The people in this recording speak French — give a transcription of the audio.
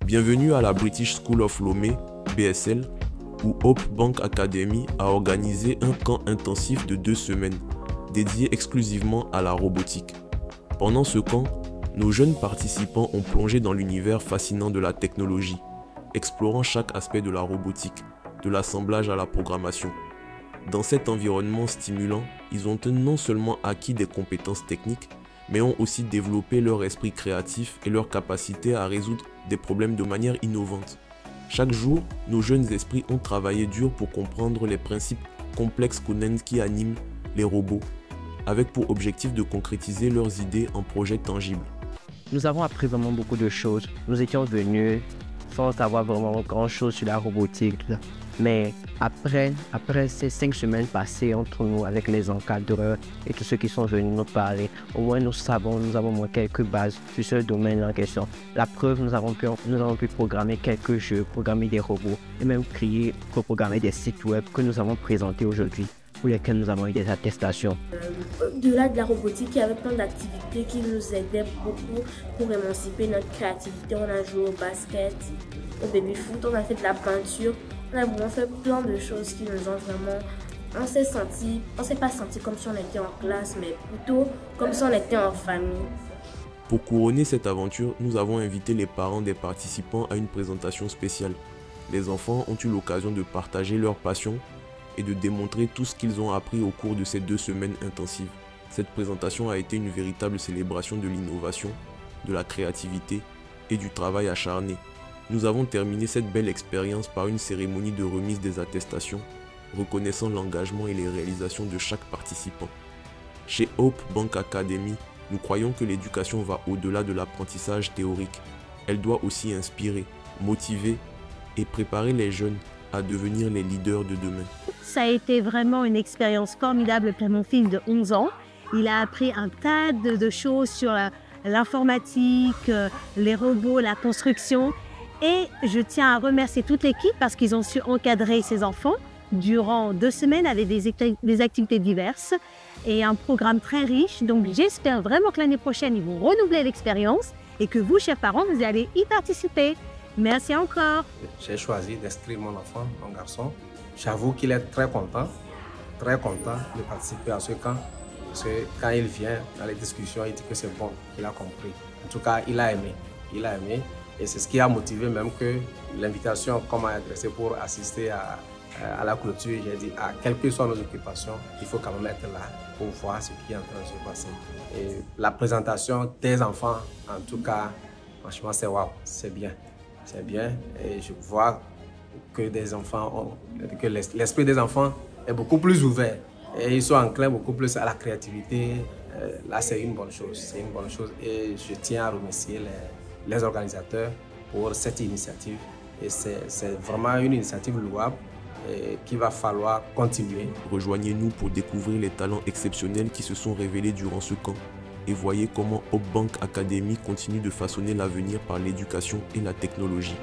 Bienvenue à la British School of Lomé, BSL, où Hope Bank Academy a organisé un camp intensif de 2 semaines, dédié exclusivement à la robotique. Pendant ce camp, nos jeunes participants ont plongé dans l'univers fascinant de la technologie, explorant chaque aspect de la robotique, de l'assemblage à la programmation. Dans cet environnement stimulant, ils ont non seulement acquis des compétences techniques, mais ont aussi développé leur esprit créatif et leur capacité à résoudre des problèmes de manière innovante. Chaque jour, nos jeunes esprits ont travaillé dur pour comprendre les principes complexes qui animent les robots, avec pour objectif de concrétiser leurs idées en projets tangibles. Nous avons appris vraiment beaucoup de choses. Nous étions venus sans savoir vraiment grand-chose sur la robotique. Mais après ces 5 semaines passées entre nous avec les encadreurs et tous ceux qui sont venus nous parler, au moins nous avons moins quelques bases sur ce domaine en question. La preuve, nous avons pu programmer quelques jeux, programmer des robots et même programmer des sites web que nous avons présentés aujourd'hui, pour lesquels nous avons eu des attestations. Au-delà de la robotique, il y avait plein d'activités qui nous aidaient beaucoup pour émanciper notre créativité. On a joué au basket, au baby-foot, on a fait de la peinture. On a vraiment fait plein de choses qui nous ont vraiment... On s'est pas senti comme si on était en classe, mais plutôt comme si on était en famille. Pour couronner cette aventure, nous avons invité les parents des participants à une présentation spéciale. Les enfants ont eu l'occasion de partager leur passion et de démontrer tout ce qu'ils ont appris au cours de ces 2 semaines intensives. Cette présentation a été une véritable célébration de l'innovation, de la créativité et du travail acharné. Nous avons terminé cette belle expérience par une cérémonie de remise des attestations, reconnaissant l'engagement et les réalisations de chaque participant. Chez Hope Bank Academy, nous croyons que l'éducation va au-delà de l'apprentissage théorique. Elle doit aussi inspirer, motiver et préparer les jeunes à devenir les leaders de demain. Ça a été vraiment une expérience formidable pour mon fils de 11 ans. Il a appris un tas de choses sur l'informatique, les robots, la construction. Et je tiens à remercier toute l'équipe parce qu'ils ont su encadrer ces enfants durant 2 semaines avec des activités diverses et un programme très riche. Donc j'espère vraiment que l'année prochaine, ils vont renouveler l'expérience et que vous, chers parents, vous allez y participer. Merci encore. J'ai choisi d'inscrire mon enfant, mon garçon. J'avoue qu'il est très content de participer à ce camp. Parce que quand il vient dans les discussions, il dit que c'est bon, qu'il a compris. En tout cas, il a aimé. Et c'est ce qui a motivé même que l'invitation qu'on m'a adressée pour assister à la clôture, j'ai dit, quelles que soient nos occupations, il faut quand même être là pour voir ce qui est en train de se passer. Et la présentation des enfants, en tout cas, franchement, c'est waouh, c'est bien. C'est bien. Et je vois que l'esprit des enfants est beaucoup plus ouvert. Et ils sont enclins beaucoup plus à la créativité. Là, c'est une bonne chose. C'est une bonne chose. Et je tiens à remercier les organisateurs pour cette initiative. Et c'est vraiment une initiative louable et qu'il va falloir continuer. Rejoignez-nous pour découvrir les talents exceptionnels qui se sont révélés durant ce camp. Et voyez comment Hope Bank Academy continue de façonner l'avenir par l'éducation et la technologie.